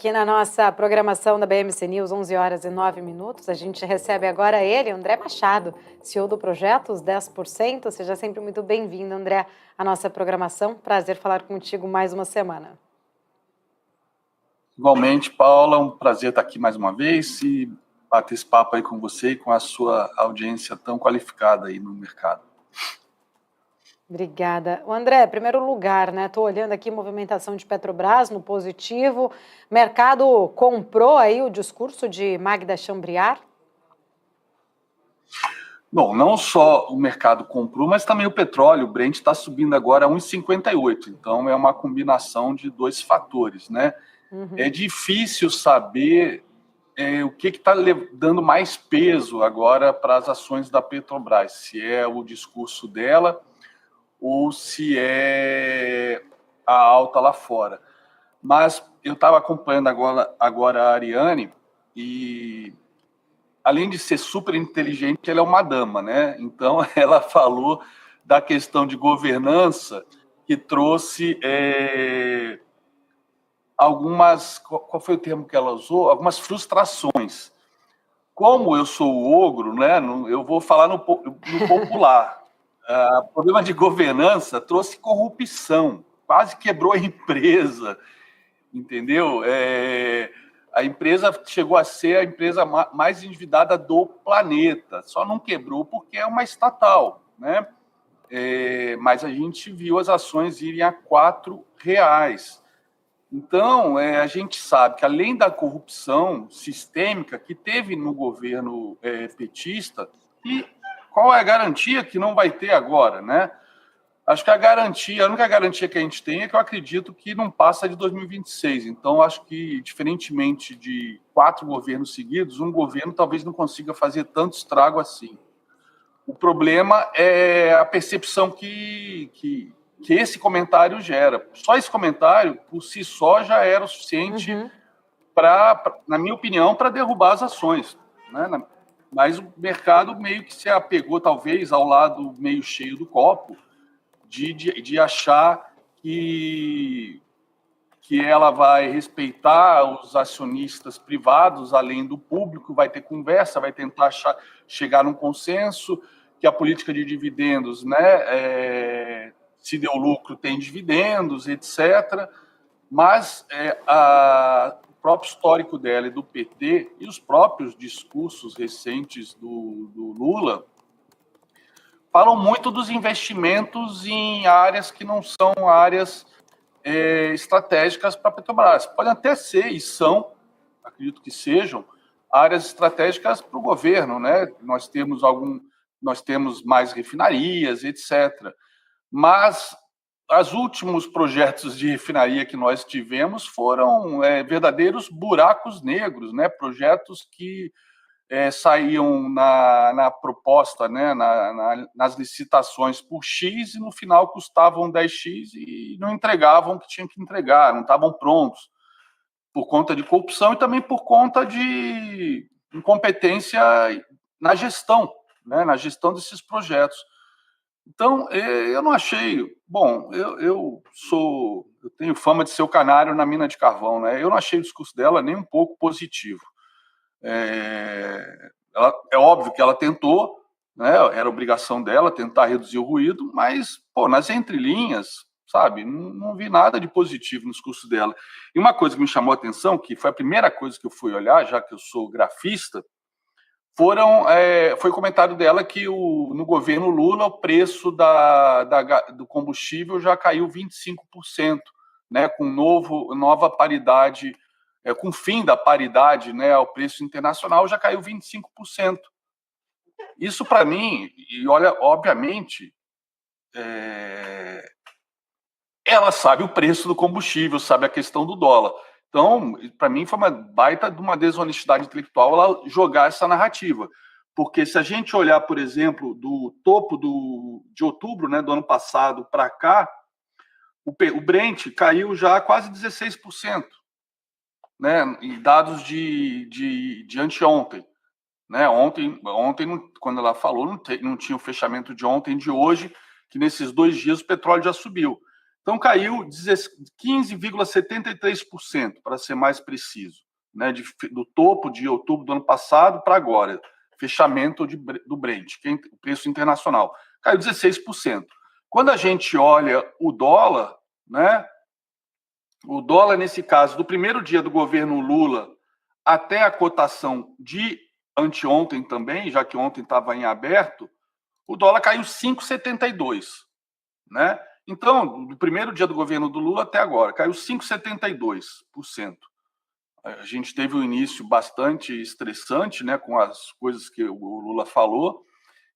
aqui na nossa programação da BMC News, 11 horas e 9 minutos. A gente recebe agora ele, André Machado, CEO do projeto Os 10%. Seja sempre muito bem-vindo, André, à nossa programação. Prazer falar contigo mais uma semana. Igualmente, Paula, um prazer estar aqui mais uma vez e bater esse papo aí com você e com a sua audiência tão qualificada aí no mercado. Obrigada. O André, primeiro lugar, né? Estou olhando aqui movimentação de Petrobras no positivo. Mercado comprou aí o discurso de Magda Chambriard? Bom, não só o mercado comprou, mas também o petróleo. O Brent está subindo agora a 1,58. Então é uma combinação de dois fatores, né? É difícil saber o que está dando mais peso agora para as ações da Petrobras, se é o discurso dela ou se é a alta lá fora. Mas eu estava acompanhando agora a Ariane e, além de ser super inteligente, ela é uma dama, né? Então, ela falou da questão de governança que trouxe algumas... Qual foi o termo que ela usou? Algumas frustrações. Como eu sou o ogro, né? Eu vou falar no popular. O problema de governança trouxe corrupção, quase quebrou a empresa, entendeu? A empresa chegou a ser a empresa mais endividada do planeta, só não quebrou porque é uma estatal, né? Mas a gente viu as ações irem a R$4. Então, a gente sabe que, além da corrupção sistêmica que teve no governo petista, e qual é a garantia que não vai ter agora, né? Acho que a única garantia que a gente tem é que eu acredito que não passa de 2026. Então, acho que, diferentemente de 4 governos seguidos, um governo talvez não consiga fazer tanto estrago assim. O problema é a percepção que esse comentário gera. Só esse comentário, por si só, já era o suficiente, na minha opinião, para derrubar as ações, né? Mas o mercado meio que se apegou, talvez, ao lado meio cheio do copo, de achar que ela vai respeitar os acionistas privados, além do público, vai ter conversa, vai tentar chegar num consenso, que a política de dividendos, né, se deu lucro, tem dividendos, etc. Mas o próprio histórico dela e do PT e os próprios discursos recentes do Lula falam muito dos investimentos em áreas que não são áreas estratégicas para a Petrobras. Podem até ser, e são, acredito que sejam, áreas estratégicas para o governo, né? Nós temos mais refinarias, etc. Mas os últimos projetos de refinaria que nós tivemos foram verdadeiros buracos negros, né? Projetos que saíam na proposta, né, nas licitações por X e no final custavam 10X e não entregavam o que tinham que entregar, não estavam prontos, por conta de corrupção e também por conta de incompetência na gestão, né, na gestão desses projetos. Então, eu não achei... Bom, eu tenho fama de ser o canário na mina de carvão, né? Eu não achei o discurso dela nem um pouco positivo. É óbvio que ela tentou, né, era obrigação dela tentar reduzir o ruído, mas, nas entrelinhas, sabe, não vi nada de positivo no discurso dela. E uma coisa que me chamou a atenção, que foi a primeira coisa que eu fui olhar, já que eu sou grafista, foi o comentário dela que no governo Lula o preço do combustível já caiu 25%, né, com nova paridade, com o fim da paridade, né, ao preço internacional, já caiu 25%. Isso, para mim, e olha, obviamente, ela sabe o preço do combustível, sabe a questão do dólar. Então, para mim, foi uma baita de uma desonestidade intelectual ela jogar essa narrativa. Porque se a gente olhar, por exemplo, do topo de outubro, né, do ano passado para cá, o Brent caiu já quase 16%. Né, em dados de anteontem. Né? Ontem, quando ela falou, não tinha o fechamento de ontem, de hoje, que nesses 2 dias o petróleo já subiu. Então, caiu 15,73%, para ser mais preciso, né, do topo de outubro do ano passado para agora, fechamento do Brent, que é o preço internacional, caiu 16%. Quando a gente olha o dólar, né, o dólar, nesse caso, do primeiro dia do governo Lula até a cotação de anteontem também, já que ontem estava em aberto, o dólar caiu 5,72, né? Então, do primeiro dia do governo do Lula até agora, caiu 5,72%. A gente teve um início bastante estressante, né, com as coisas que o Lula falou.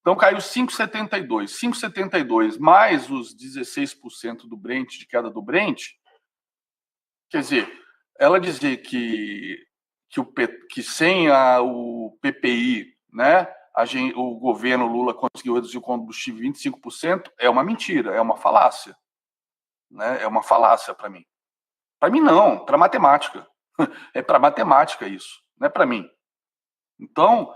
Então, caiu 5,72. 5,72 mais os 16% do Brent, de queda do Brent. Quer dizer, ela dizia que sem o PPI, né, o governo Lula conseguiu reduzir o combustível 25%, é uma mentira, é uma falácia. Né? É uma falácia para mim. Para mim, não, para matemática. É para matemática isso, não é para mim. Então,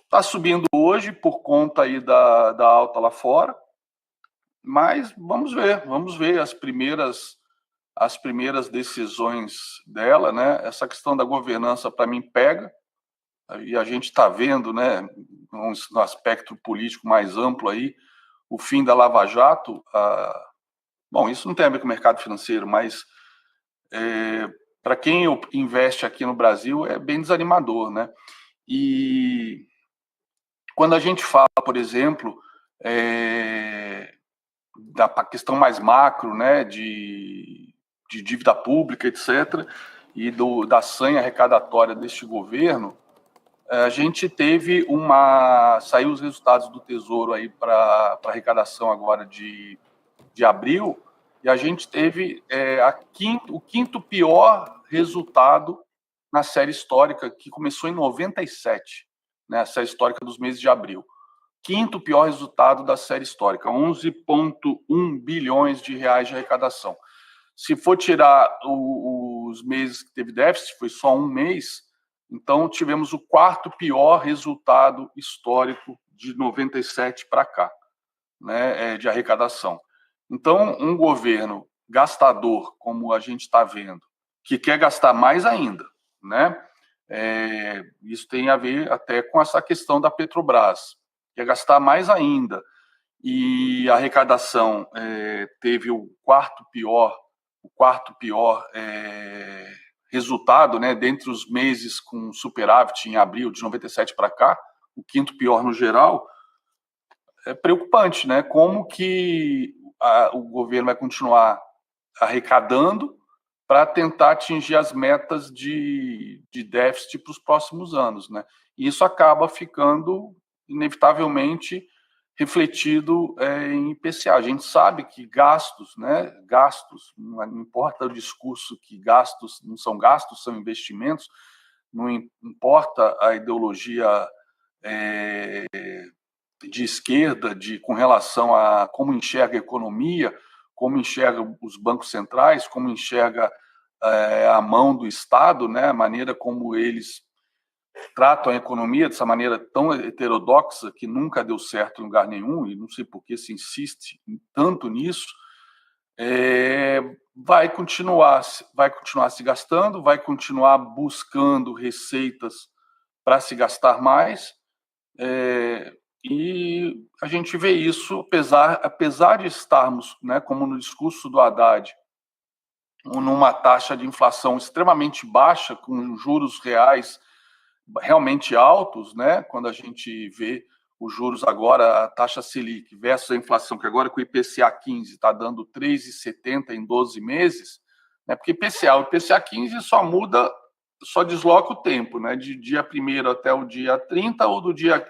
está subindo hoje por conta aí da alta lá fora, mas vamos ver as primeiras decisões dela, né? Essa questão da governança, para mim, pega, e a gente está vendo, né, no aspecto político mais amplo aí, o fim da Lava Jato. Bom, isso não tem a ver com o mercado financeiro, mas para quem investe aqui no Brasil é bem desanimador, né? E quando a gente fala, por exemplo, da questão mais macro, né, de dívida pública, etc., e da sanha arrecadatória deste governo, a gente teve saiu os resultados do Tesouro aí para arrecadação agora de abril, e a gente teve o quinto pior resultado na série histórica, que começou em 97, né, a série histórica dos meses de abril. Quinto pior resultado da série histórica, 11,1 bilhões de reais de arrecadação. Se for tirar os meses que teve déficit, foi só um mês, então tivemos o quarto pior resultado histórico de 97 para cá, né, de arrecadação. Então, um governo gastador, como a gente está vendo, que quer gastar mais ainda, né? Isso tem a ver até com essa questão da Petrobras, quer gastar mais ainda. E a arrecadação teve o quarto pior resultado, né, dentre os meses com superávit em abril de 97 para cá, o quinto pior no geral. É preocupante, né? Como que o governo vai continuar arrecadando para tentar atingir as metas de déficit para os próximos anos, né? E isso acaba ficando, inevitavelmente, refletido em IPCA. A gente sabe que gastos, né? Gastos, não importa o discurso que gastos não são gastos, são investimentos, não importa a ideologia de esquerda com relação a como enxerga a economia, como enxerga os bancos centrais, como enxerga a mão do Estado, né, a maneira como eles tratam a economia dessa maneira tão heterodoxa que nunca deu certo em lugar nenhum, e não sei por que se insiste tanto nisso, vai continuar se gastando, vai continuar buscando receitas para se gastar mais, e a gente vê isso, apesar de estarmos, né, como no discurso do Haddad, numa taxa de inflação extremamente baixa, com juros reais realmente altos, né, quando a gente vê os juros agora, a taxa Selic versus a inflação, que agora com o IPCA 15 está dando 3,70 em 12 meses, né, porque o IPCA 15 só desloca o tempo, né, de dia 1º até o dia 30 ou do dia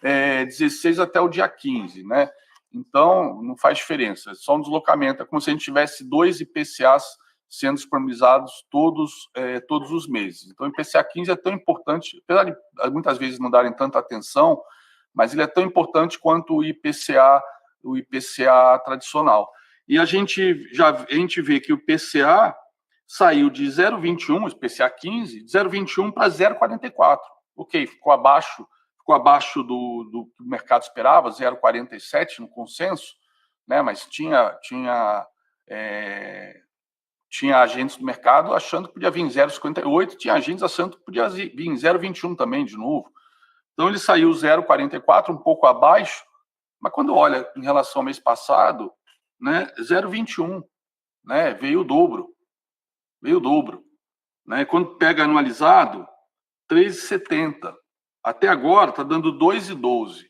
16 até o dia 15, né? Então, não faz diferença, é só um deslocamento. É como se a gente tivesse 2 IPCAs sendo disponibilizados todos os meses. Então, o IPCA 15 é tão importante, apesar de muitas vezes não darem tanta atenção, mas ele é tão importante quanto o IPCA tradicional. E a gente vê que o IPCA saiu de 0,21, o IPCA 15, de 0,21 para 0,44. Ok, ficou abaixo do que o mercado esperava, 0,47 no consenso, né? Mas tinha agentes do mercado achando que podia vir 0,58, tinha agentes achando que podia vir 0,21 também, de novo. Então, ele saiu 0,44, um pouco abaixo, mas quando olha em relação ao mês passado, né, 0,21, né, veio o dobro, né? Quando pega anualizado, 3,70. Até agora está dando 2,12,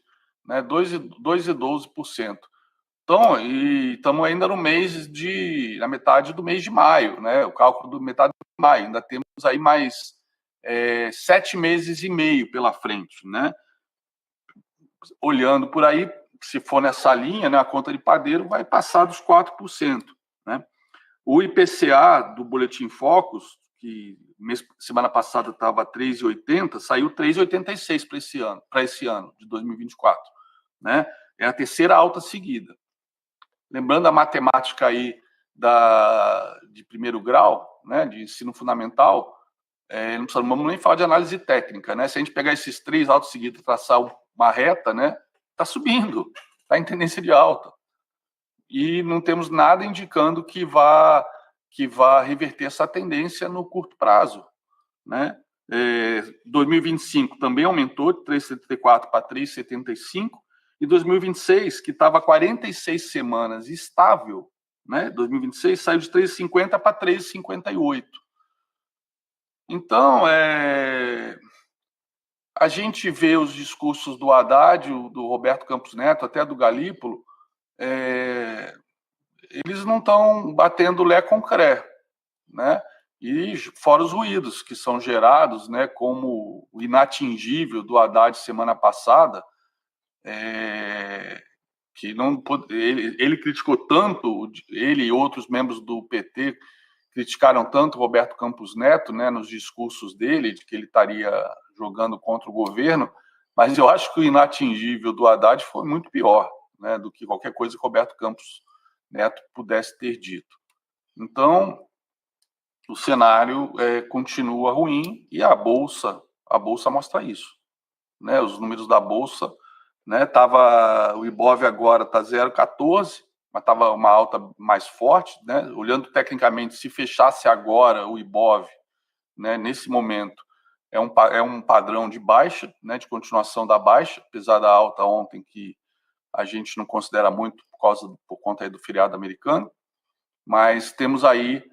né, 2,12%. Então, e estamos ainda na metade do mês de maio, né? O cálculo do metade de maio. Ainda temos aí mais 7 meses e meio pela frente, né? Olhando por aí, se for nessa linha, né, a conta de padeiro vai passar dos 4%, né? O IPCA do Boletim Focus, que semana passada estava 3,80, saiu 3,86 para esse ano de 2024, né? É a terceira alta seguida. Lembrando a matemática aí de primeiro grau, né, de ensino fundamental, não precisamos nem falar de análise técnica, né? Se a gente pegar esses 3 altos seguidos e traçar uma reta, né, está subindo, está em tendência de alta. E não temos nada indicando que vá reverter essa tendência no curto prazo, né? 2025 também aumentou de 3,74 para 3,75, e 2026, que estava 46 semanas estável, né? 2026 saiu de 3,50 para 3,58. Então, a gente vê os discursos do Haddad, do Roberto Campos Neto, até do Galípolo, eles não estão batendo lé com cré, né? E fora os ruídos que são gerados, né, como o inatingível do Haddad semana passada, que não ele criticou tanto, ele e outros membros do PT criticaram tanto Roberto Campos Neto, né, nos discursos dele, de que ele estaria jogando contra o governo, mas eu acho que o inatingível do Haddad foi muito pior, né, do que qualquer coisa que Roberto Campos Neto pudesse ter dito. Então, o cenário continua ruim e a bolsa mostra isso, né? Os números da bolsa, né? O Ibov agora está 0,14, mas estava uma alta mais forte, né? Olhando tecnicamente, se fechasse agora o Ibov, né? Nesse momento é um padrão de baixa, né? De continuação da baixa, apesar da alta ontem que a gente não considera muito por conta aí do feriado americano, mas temos aí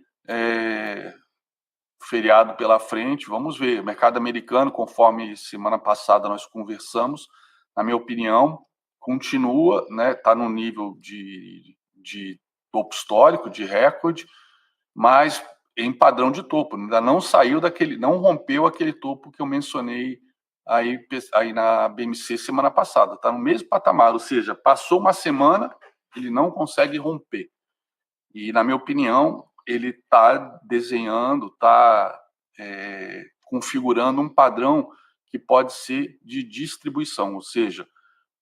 feriado pela frente, vamos ver. O mercado americano, conforme semana passada nós conversamos, na minha opinião, continua, né, está no nível de topo histórico, de recorde, mas em padrão de topo, ainda não saiu não rompeu aquele topo que eu mencionei aí na BMC semana passada, está no mesmo patamar, ou seja, passou uma semana, ele não consegue romper. E, na minha opinião, ele está desenhando, está configurando um padrão que pode ser de distribuição, ou seja,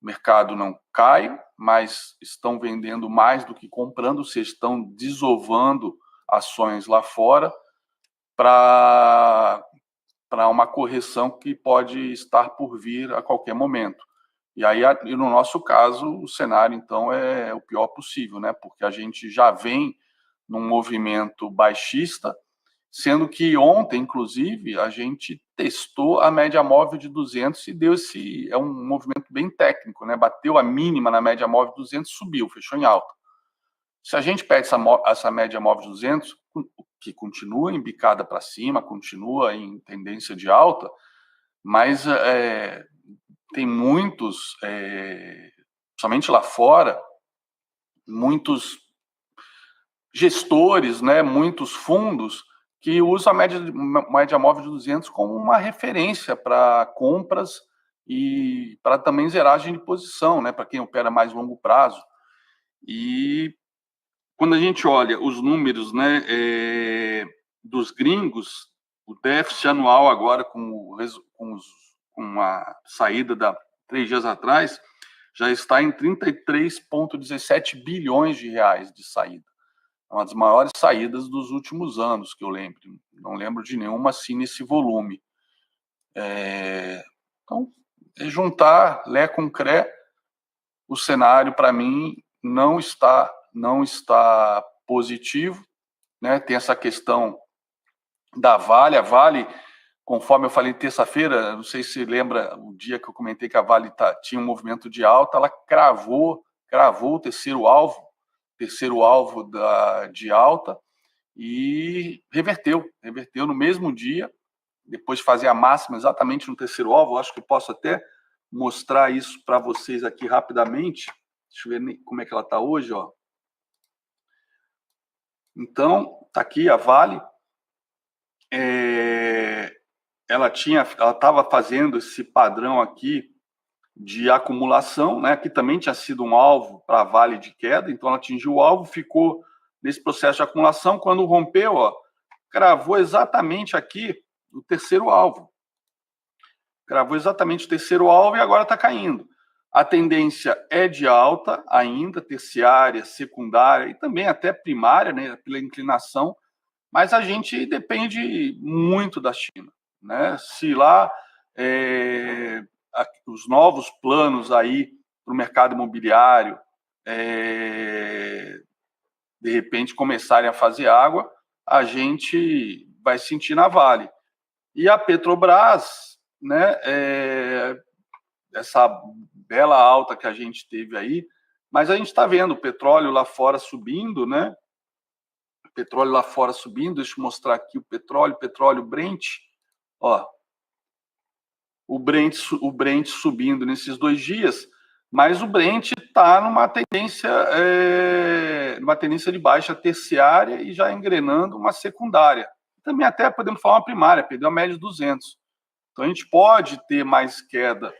o mercado não cai, mas estão vendendo mais do que comprando, ou seja, estão desovando ações lá fora para uma correção que pode estar por vir a qualquer momento. E aí, no nosso caso, o cenário, então, é o pior possível, né? Porque a gente já vem num movimento baixista, sendo que ontem, inclusive, a gente testou a média móvel de 200 e deu é um movimento bem técnico, né? Bateu a mínima na média móvel de 200, subiu, fechou em alta. Se a gente perde essa média móvel de 200, que continua embicada para cima, continua em tendência de alta, mas tem muitos, somente lá fora, muitos gestores, né, muitos fundos que usam a média móvel de 200 como uma referência para compras e para também zeragem de posição, né, para quem opera mais longo prazo. E quando a gente olha os números, né, dos gringos, o déficit anual agora com a saída 3 dias atrás já está em 33,17 bilhões de reais de saída. É uma das maiores saídas dos últimos anos que eu lembro. Não lembro de nenhuma assim nesse volume. Então, juntar Lé com Cré, o cenário, para mim, não está positivo, né? Tem essa questão da Vale. A Vale, conforme eu falei terça-feira, não sei se lembra o dia que eu comentei que a Vale tinha um movimento de alta, ela cravou o terceiro alvo de alta e reverteu no mesmo dia, depois de fazer a máxima exatamente no terceiro alvo. Eu acho que eu posso até mostrar isso para vocês aqui rapidamente. Deixa eu ver como é que ela está hoje, ó. Então, está aqui a Vale. Ela estava fazendo esse padrão aqui de acumulação, né, que também tinha sido um alvo para a Vale de queda. Então, ela atingiu o alvo, ficou nesse processo de acumulação. Quando rompeu, ó, cravou exatamente aqui o terceiro alvo. Cravou exatamente o terceiro alvo e agora está caindo. A tendência é de alta ainda, terciária, secundária e também até primária, né, pela inclinação, mas a gente depende muito da China, né? Se lá os novos planos aí para o mercado imobiliário de repente começarem a fazer água, a gente vai sentir na Vale. E a Petrobras, né, essa bela alta que a gente teve aí, mas a gente está vendo o petróleo lá fora subindo, né? Petróleo lá fora subindo. Deixa eu mostrar aqui o petróleo Brent, ó, o Brent subindo nesses 2 dias, mas o Brent está numa tendência de baixa terciária e já engrenando uma secundária. Também até podemos falar uma primária, perdeu a média de 200. Então a gente pode ter mais queda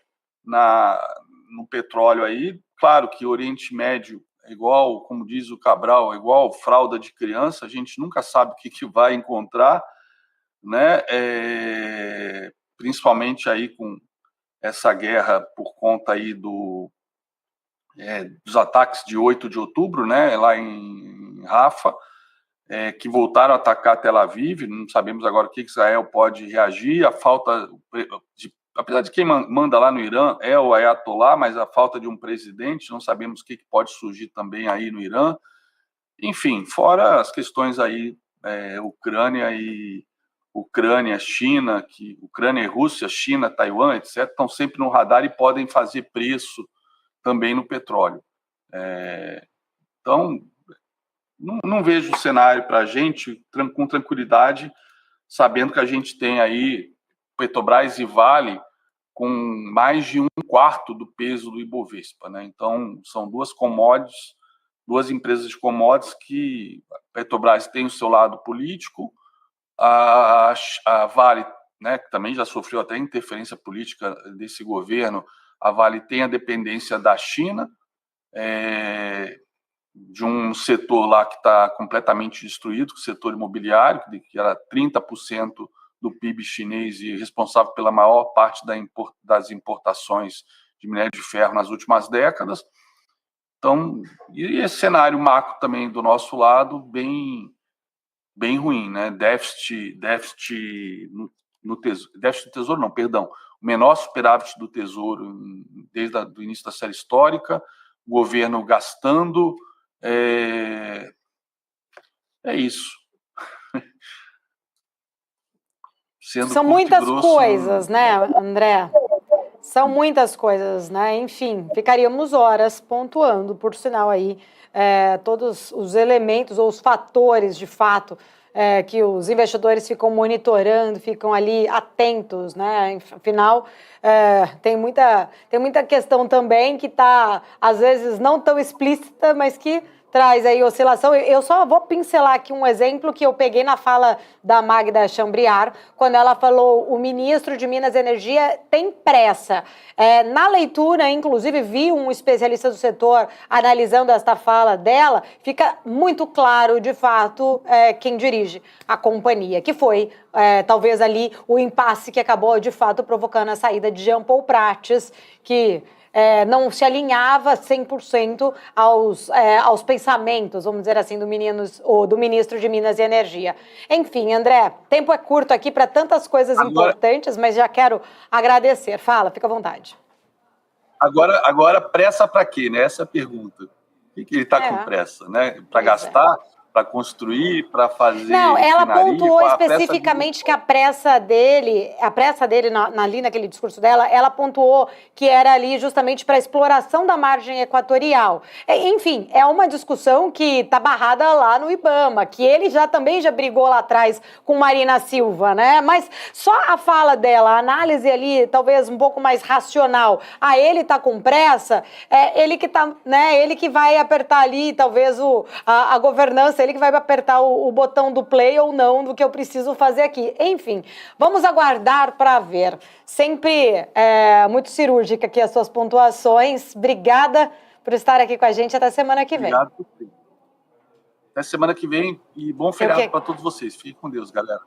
no petróleo aí. Claro que o Oriente Médio é igual, como diz o Cabral, é igual fralda de criança, a gente nunca sabe o que vai encontrar, né? Principalmente aí com essa guerra por conta aí dos ataques de 8 de outubro, né? Lá em Rafa, que voltaram a atacar Tel Aviv. Não sabemos agora o que Israel pode reagir. A falta apesar de quem manda lá no Irã é o Ayatollah, mas a falta de um presidente, não sabemos o que pode surgir também aí no Irã. Enfim, fora as questões aí, Ucrânia, China, Ucrânia e Rússia, China, Taiwan, etc., estão sempre no radar e podem fazer preço também no petróleo. Então, não vejo o cenário para a gente com tranquilidade, sabendo que a gente tem aí Petrobras e Vale com mais de 1/4 do peso do Ibovespa, né? Então, são duas empresas de commodities que a Petrobras tem o seu lado político, a Vale, né, que também já sofreu até interferência política desse governo, a Vale tem a dependência da China, de um setor lá que está completamente destruído, o setor imobiliário, que era 30% do PIB chinês e responsável pela maior parte das importações de minério de ferro nas últimas décadas. Então, e esse cenário macro também do nosso lado bem ruim, né? Déficit no tesouro, não, perdão, o menor superávit do tesouro desde o início da série histórica, o governo gastando, é isso. São muitas coisas, né, André? São muitas coisas, né? Enfim, ficaríamos horas pontuando, por sinal aí, todos os elementos ou os fatores, de fato, que os investidores ficam monitorando, ficam ali atentos, né? Afinal, tem muita questão também que está, às vezes, não tão explícita, mas que traz aí oscilação. Eu só vou pincelar aqui um exemplo que eu peguei na fala da Magda Chambriard, quando ela falou: o ministro de Minas e Energia tem pressa. Na leitura, inclusive, vi um especialista do setor analisando esta fala dela, fica muito claro, de fato, quem dirige a companhia, que foi, talvez ali, o impasse que acabou, de fato, provocando a saída de Jean Paul Prates, que não se alinhava 100% aos pensamentos, vamos dizer assim, do ministro de Minas e Energia. Enfim, André, tempo é curto aqui para tantas coisas importantes, mas já quero agradecer. Fala, fica à vontade. Agora pressa para quê, né? Essa é a pergunta. Por que ele está com pressa, né? Para gastar, para construir, para fazer. Não, ela pontuou especificamente de... que a pressa dele ali naquele discurso dela, ela pontuou que era ali justamente para exploração da margem equatorial. Enfim, é uma discussão que está barrada lá no IBAMA, que ele também já brigou lá atrás com Marina Silva, né? Mas só a fala dela, a análise ali, talvez um pouco mais racional, ele tá com pressa, ele que tá, né? Ele que vai apertar ali, talvez a governança, ele que vai apertar o botão do play ou não do que eu preciso fazer aqui. Enfim, vamos aguardar para ver. Sempre muito cirúrgica aqui as suas pontuações. Obrigada por estar aqui com a gente. Até semana que vem. Obrigado. Até semana que vem e bom feriado para todos vocês. Fiquem com Deus, galera.